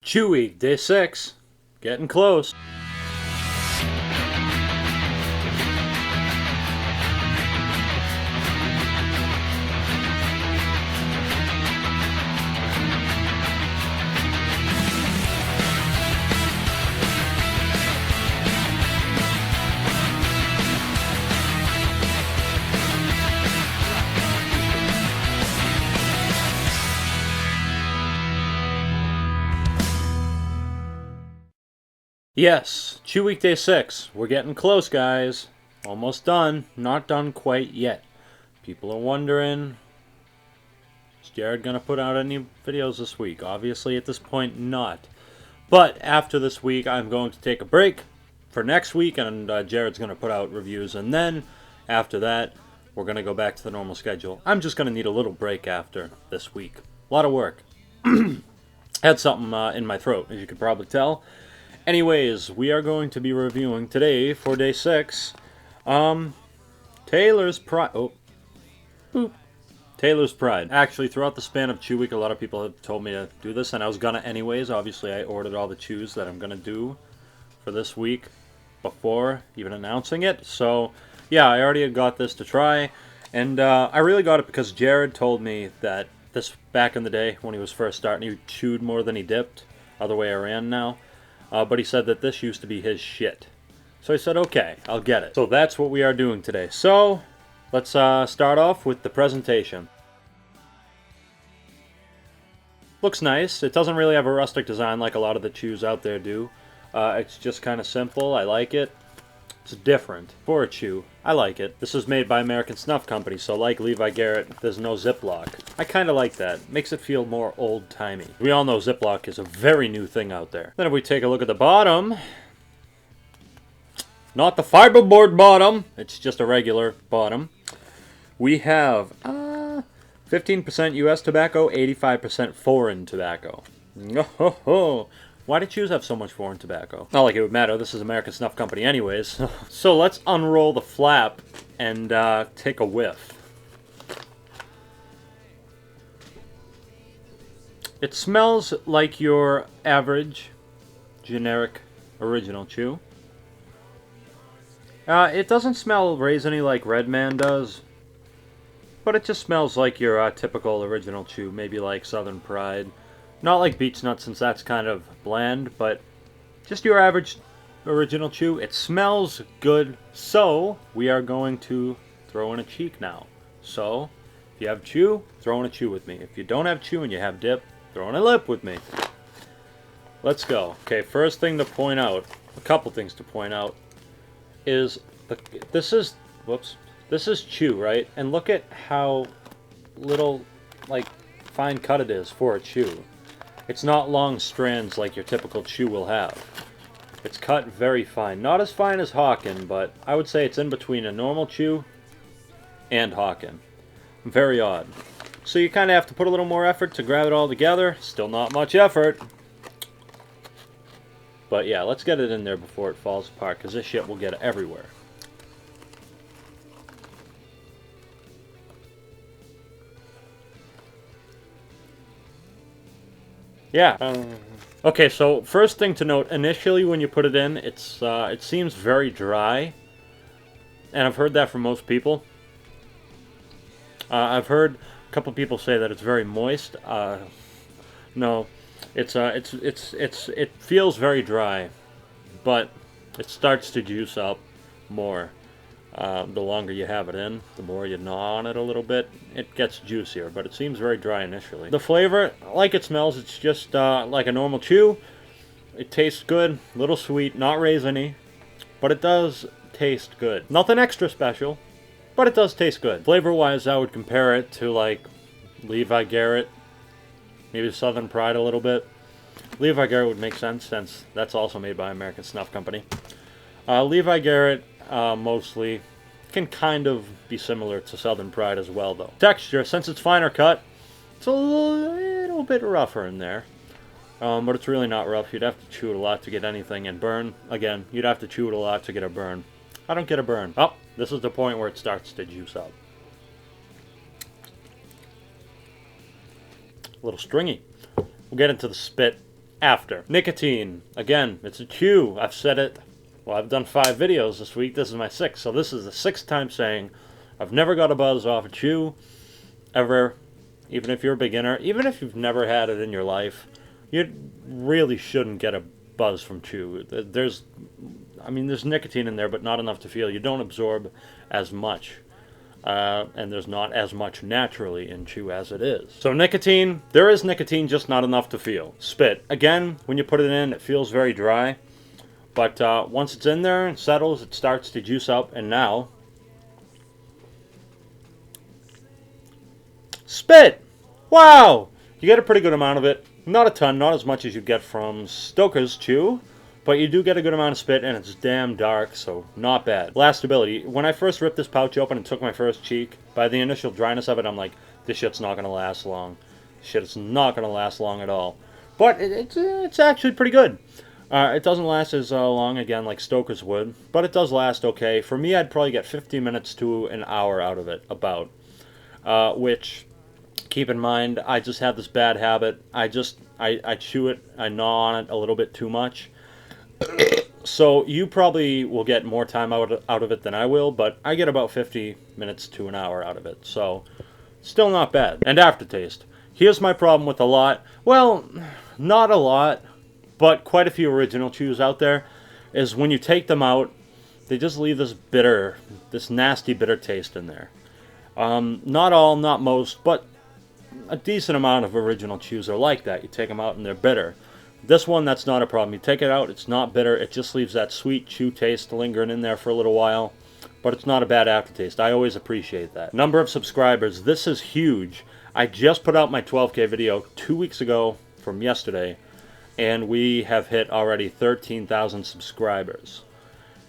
Chewy, day 6. Getting close. Yes, Chew Week Day 6. We're getting close, guys. Almost done. Not done quite yet. People are wondering, is Jared going to put out any videos this week? Obviously, at this point, not. But after this week, I'm going to take a break for next week, and Jared's going to put out reviews. And then, after that, we're going to go back to the normal schedule. I'm just going to need a little break after this week. A lot of work. Had something in my throat, as you could probably tell. Anyways, we are going to be reviewing today for day 6. Taylor's Pride. Oh, boop. Taylor's Pride. Actually, throughout the span of Chew Week, a lot of people have told me to do this, and I was gonna anyways. Obviously, I ordered all the chews that I'm gonna do for this week before even announcing it. So, yeah, I already had got this to try, and I really got it because Jared told me that this back in the day when he was first starting, he chewed more than he dipped. Other way around now. But he said that this used to be his shit. So I said, okay, I'll get it. So that's what we are doing today. So let's start off with the presentation. Looks nice. It doesn't really have a rustic design like a lot of the chews out there do. It's just kind of simple. I like it. It's different for a chew. I like it. This is made by American Snuff Company, so like Levi Garrett, there's no Ziploc. I kind of like that. Makes it feel more old-timey. We all know Ziploc is a very new thing out there. Then if we take a look at the bottom, not the fiberboard bottom, it's just a regular bottom. We have 15% US tobacco, 85% foreign tobacco. Oh, why do chews have so much foreign tobacco? Not like it would matter. This is American Snuff Company anyways. So let's unroll the flap and take a whiff. It smells like your average, generic, original chew. It doesn't smell raisiny like Redman does, but it just smells like your typical original chew, maybe like Southern Pride. Not like Beech Nut, since that's kind of bland, but just your average original chew. It smells good, so we are going to throw in a cheek now. So, if you have chew, throw in a chew with me. If you don't have chew and you have dip, throw in a lip with me. Let's go. Okay, first thing to point out, a couple things to point out, is this is chew, right? And look at how little, like, fine cut it is for a chew. It's not long strands like your typical chew will have. It's cut very fine. Not as fine as Hawken, but I would say it's in between a normal chew and Hawken. Very odd. So you kind of have to put a little more effort to grab it all together. Still not much effort. But yeah, let's get it in there before it falls apart, because this shit will get everywhere. Yeah. Okay, so first thing to note, initially when you put it in, it seems very dry. And I've heard that from most people. I've heard a couple people say that it's very moist. No, it feels very dry, but it starts to juice up more. The longer you have it in, the more you gnaw on it a little bit, it gets juicier, but it seems very dry initially. The flavor, like it smells, it's just like a normal chew. It tastes good, a little sweet, not raisiny, but it does taste good. Nothing extra special, but it does taste good. Flavor-wise, I would compare it to like Levi Garrett, maybe Southern Pride a little bit. Levi Garrett would make sense, since that's also made by American Snuff Company. Levi Garrett mostly can kind of be similar to Southern Pride as well, though. Texture, since it's finer cut, it's a little bit rougher in there. But it's really not rough. You'd have to chew it a lot to get anything, and burn, again, you'd have to chew it a lot to get a burn. I don't get a burn. Oh, this is the point where it starts to juice up. A little stringy. We'll get into the spit after. Nicotine. Again, it's a chew. I've said it. Well, I've done 5 videos this week. This is my 6th. So this is the 6th time saying I've never got a buzz off a chew. Ever. Even if you're a beginner. Even if you've never had it in your life. You really shouldn't get a buzz from chew. There's nicotine in there, but not enough to feel. You don't absorb as much. And there's not as much naturally in chew as it is. So nicotine, there is nicotine, just not enough to feel. Spit. Again, when you put it in, it feels very dry. But once it's in there and settles, it starts to juice up. And now, spit! Wow! You get a pretty good amount of it. Not a ton, not as much as you get from Stoker's chew. But you do get a good amount of spit, and it's damn dark, so not bad. Lastability. When I first ripped this pouch open and took my first cheek, by the initial dryness of it, I'm like, this shit's not going to last long. Shit, it's not going to last long at all. But it's actually pretty good. It doesn't last as long, again, like Stoker's would, but it does last okay. For me, I'd probably get 15 minutes to an hour out of it, about. Which, keep in mind, I just have this bad habit. I chew it, I gnaw on it a little bit too much. So you probably will get more time out of it than I will, but I get about 50 minutes to an hour out of it, so still not bad. And aftertaste. Here's my problem with a lot. Well, not a lot, but quite a few original chews out there, is when you take them out, they just leave this bitter, this nasty bitter taste in there. Not all, not most, but a decent amount of original chews are like that. You take them out and they're bitter. This one, that's not a problem. You take it out, it's not bitter. It just leaves that sweet chew taste lingering in there for a little while. But it's not a bad aftertaste. I always appreciate that. Number of subscribers. This is huge. I just put out my 12K video 2 weeks ago from yesterday. And we have hit already 13,000 subscribers.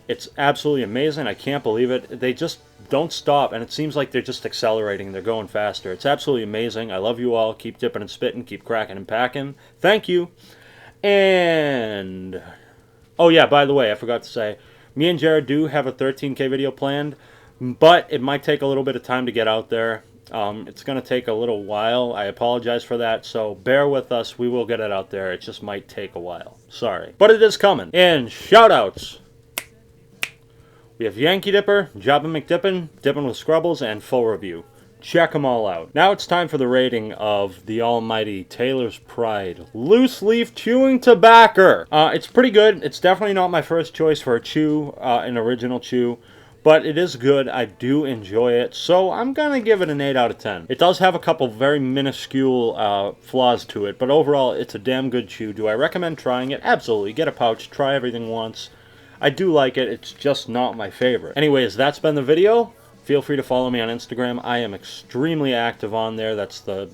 It's absolutely amazing. I can't believe it. They just don't stop. And it seems like they're just accelerating. They're going faster. It's absolutely amazing. I love you all. Keep dipping and spitting. Keep cracking and packing. Thank you. And, oh yeah, by the way, I forgot to say, me and Jared do have a 13K video planned, but it might take a little bit of time to get out there. It's going to take a little while. I apologize for that, so bear with us. We will get it out there. It just might take a while. Sorry. But it is coming. And shout-outs. We have Yankee Dipper, Jabba McDippin, Dippin' with Scrubbles, and Full Review. Check them all out. Now it's time for the rating of the almighty Taylor's Pride Loose Leaf Chewing Tobacco. It's pretty good. It's definitely not my first choice for a chew, an original chew, but it is good. I do enjoy it, so I'm gonna give it an 8 out of 10. It does have a couple very minuscule flaws to it, but overall it's a damn good chew. Do I recommend trying it? Absolutely. Get a pouch, try everything once. I do like it, it's just not my favorite. Anyways, that's been the video. Feel free to follow me on Instagram. I am extremely active on there. That's the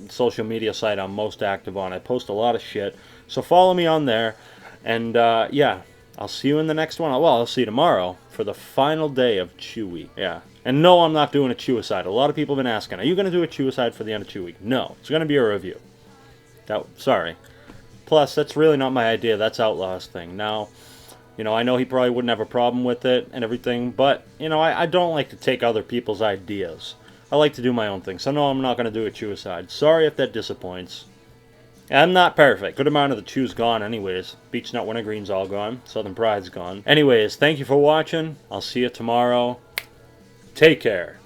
social media site I'm most active on. I post a lot of shit. So follow me on there. And yeah, I'll see you in the next one. Well, I'll see you tomorrow for the final day of Chew Week. Yeah. And no, I'm not doing a Chew-a-side. A lot of people have been asking, are you going to do a Chew-a-side for the end of Chew Week? No. It's going to be a review. Sorry. Plus, that's really not my idea. That's Outlaw's thing. Now, you know, I know he probably wouldn't have a problem with it and everything, but, you know, I don't like to take other people's ideas. I like to do my own thing, so no, I'm not going to do a chew-aside. Sorry if that disappoints. I'm not perfect. Good amount of the chew's gone anyways. Beech Nut Wintergreen's all gone. Southern Pride's gone. Anyways, thank you for watching. I'll see you tomorrow. Take care.